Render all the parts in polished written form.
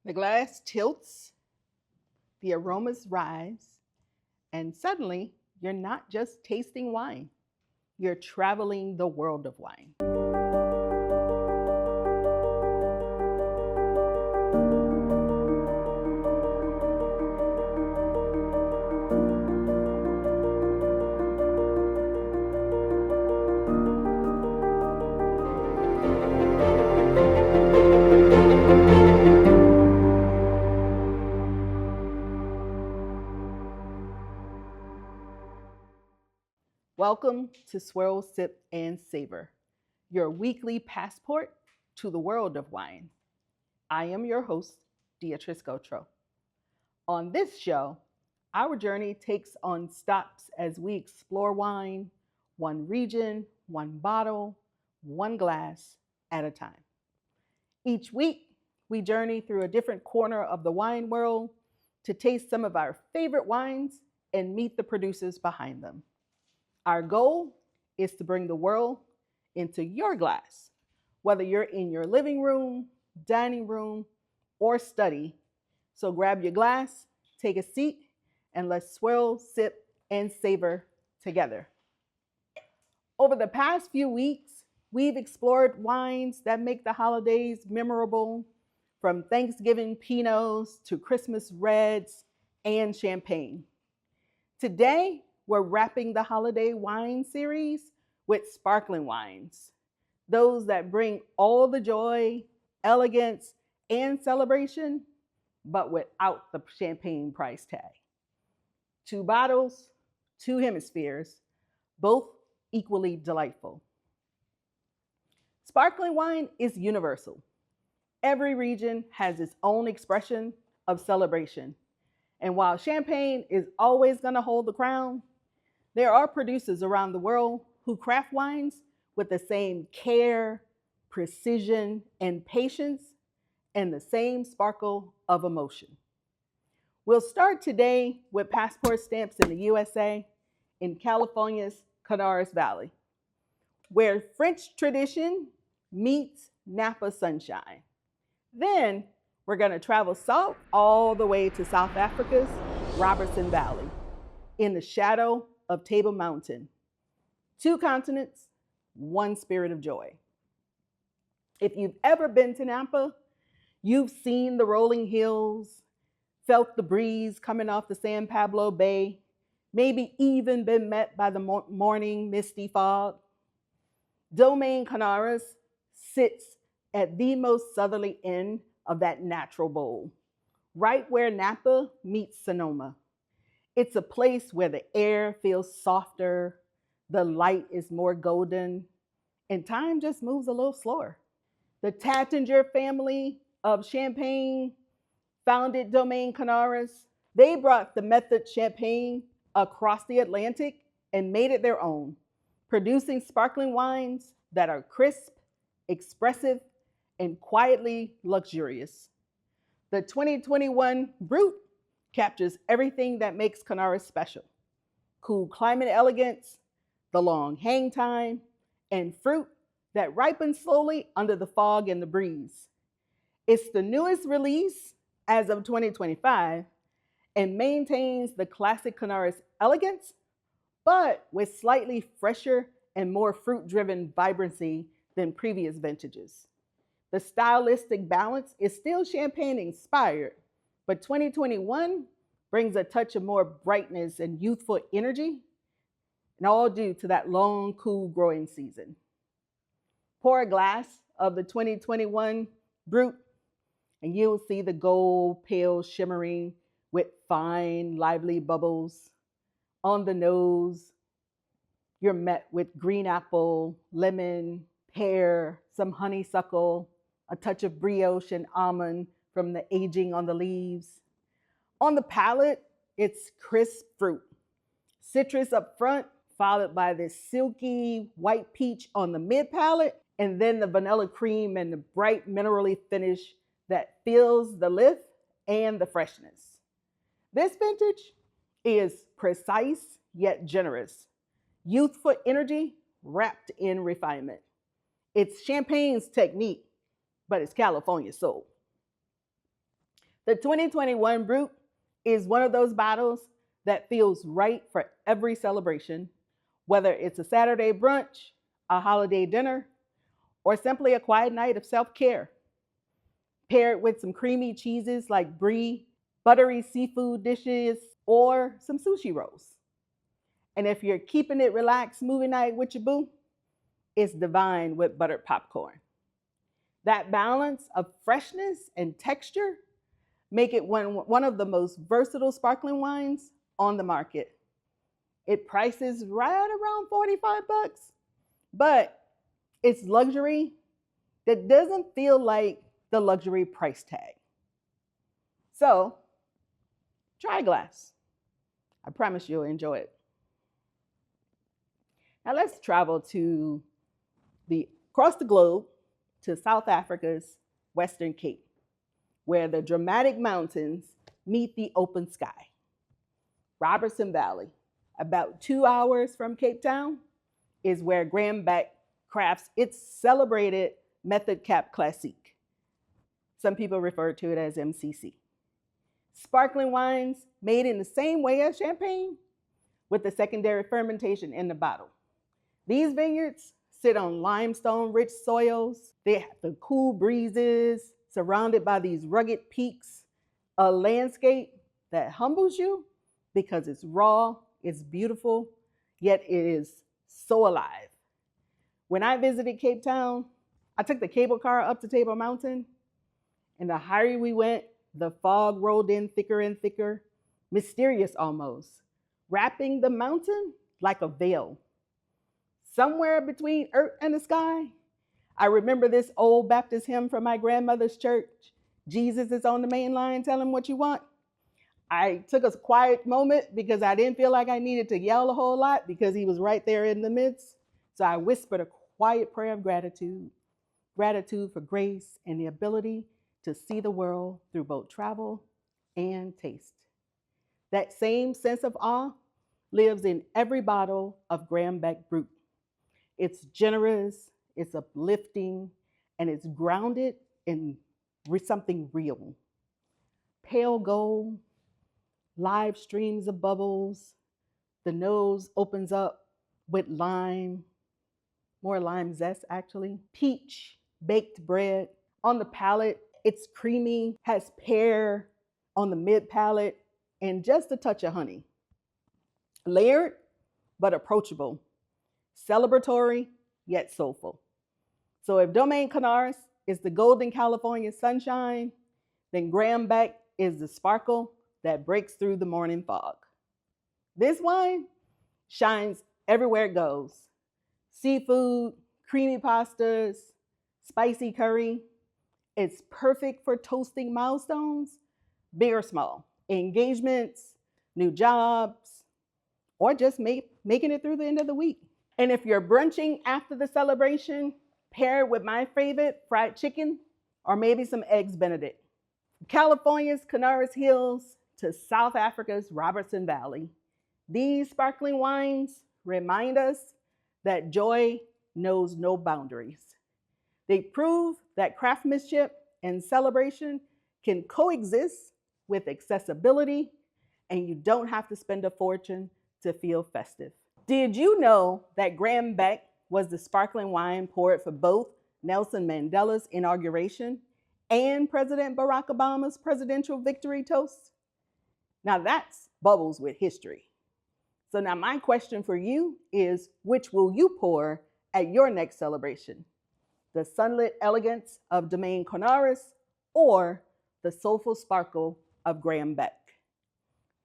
The glass tilts, the aromas rise, and suddenly you're not just tasting wine, you're traveling the world of wine. Welcome to Swirl, Sip, and Savor, your weekly passport to the world of wine. I am your host, Beatrice Gautreaux. On this show, our journey takes on stops as we explore wine, one region, one bottle, one glass at a time. Each week, we journey through a different corner of the wine world to taste some of our favorite wines and meet the producers behind them. Our goal is to bring the world into your glass, whether you're in your living room, dining room, or study. So grab your glass, take a seat, and let's swirl, sip, and savor together. Over the past few weeks, we've explored wines that make the holidays memorable, from Thanksgiving Pinots to Christmas Reds and Champagne. Today, we're wrapping the holiday wine series with sparkling wines, those that bring all the joy, elegance, and celebration, but without the champagne price tag. 2 bottles, 2 hemispheres, both equally delightful. Sparkling wine is universal. Every region has its own expression of celebration. And while champagne is always going to hold the crown, there are producers around the world who craft wines with the same care, precision, and patience, and the same sparkle of emotion. We'll start today with passport stamps in the USA in California's Carneros Valley, where French tradition meets Napa sunshine. Then we're going to travel south all the way to South Africa's Robertson Valley in the shadow of Table Mountain. 2 continents, 1 spirit of joy. If you've ever been to Napa, you've seen the rolling hills, felt the breeze coming off the San Pablo Bay, maybe even been met by the morning misty fog. Domaine Carneros sits at the most southerly end of that natural bowl, right where Napa meets Sonoma. It's a place where the air feels softer, the light is more golden, and time just moves a little slower. The Tattinger family of Champagne founded Domaine Carneros. They brought the Méthode champagne across the Atlantic and made it their own, producing sparkling wines that are crisp, expressive, and quietly luxurious. The 2021 Brut captures everything that makes Carneros special: cool climate elegance, the long hang time, and fruit that ripens slowly under the fog and the breeze. It's the newest release as of 2025 and maintains the classic Carneros elegance, but with slightly fresher and more fruit-driven vibrancy than previous vintages. The stylistic balance is still champagne-inspired, but 2021 brings a touch of more brightness and youthful energy, and all due to that long, cool growing season. Pour a glass of the 2021 Brut, and you'll see the gold pale shimmering with fine, lively bubbles. On the nose, you're met with green apple, lemon, pear, some honeysuckle, a touch of brioche and almond from the aging on the leaves. On the palate, it's crisp fruit. Citrus up front, followed by this silky white peach on the mid palate, and then the vanilla cream and the bright minerally finish that fills the lift and the freshness. This vintage is precise yet generous. Youthful energy wrapped in refinement. It's Champagne's technique, but it's California soul. The 2021 Brut is one of those bottles that feels right for every celebration, whether it's a Saturday brunch, a holiday dinner, or simply a quiet night of self-care. Paired with some creamy cheeses like brie, buttery seafood dishes, or some sushi rolls. And if you're keeping it relaxed movie night with your boo, it's divine with buttered popcorn. That balance of freshness and texture make it one of the most versatile sparkling wines on the market. It prices right around 45 bucks, but it's luxury that doesn't feel like the luxury price tag. So, try a glass. I promise you'll enjoy it. Now let's travel across the globe to South Africa's Western Cape, where the dramatic mountains meet the open sky. Robertson Valley, about 2 hours from Cape Town, is where Graham Beck crafts its celebrated Méthode Cap Classique. Some people refer to it as MCC. Sparkling wines made in the same way as champagne, with the secondary fermentation in the bottle. These vineyards sit on limestone-rich soils. They have the cool breezes, surrounded by these rugged peaks, a landscape that humbles you because it's raw, it's beautiful, yet it is so alive. When I visited Cape Town, I took the cable car up to Table Mountain, and the higher we went, the fog rolled in thicker and thicker, mysterious almost, wrapping the mountain like a veil. Somewhere between earth and the sky, I remember this old Baptist hymn from my grandmother's church, Jesus is on the main line, tell him what you want. I took a quiet moment because I didn't feel like I needed to yell a whole lot because he was right there in the midst. So I whispered a quiet prayer of gratitude for grace and the ability to see the world through both travel and taste. That same sense of awe lives in every bottle of Graham Beck Brut. It's generous, it's uplifting, and it's grounded in something real. Pale gold, live streams of bubbles, the nose opens up with lime, more lime zest actually, peach, baked bread. On the palate, it's creamy, has pear on the mid palate, and just a touch of honey. Layered, but approachable. Celebratory, yet soulful. So if Domaine Carneros is the golden California sunshine, then Graham Beck is the sparkle that breaks through the morning fog. This wine shines everywhere it goes. Seafood, creamy pastas, spicy curry. It's perfect for toasting milestones, big or small, engagements, new jobs, or just making it through the end of the week. And if you're brunching after the celebration, pair it with my favorite, fried chicken, or maybe some eggs Benedict. California's Carneros Hills to South Africa's Robertson Valley, these sparkling wines remind us that joy knows no boundaries. They prove that craftsmanship and celebration can coexist with accessibility, and you don't have to spend a fortune to feel festive. Did you know that Graham Beck was the sparkling wine poured for both Nelson Mandela's inauguration and President Barack Obama's presidential victory toast? Now that's bubbles with history. So now my question for you is, which will you pour at your next celebration? The sunlit elegance of Domaine Carneros or the soulful sparkle of Graham Beck?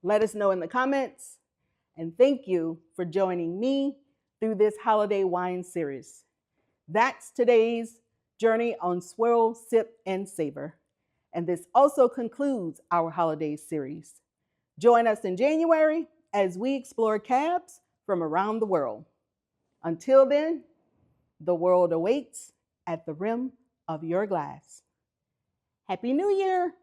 Let us know in the comments. And thank you for joining me through this holiday wine series. That's today's journey on Swirl, Sip, and Savor. And this also concludes our holiday series. Join us in January as we explore cabs from around the world. Until then, the world awaits at the rim of your glass. Happy New Year!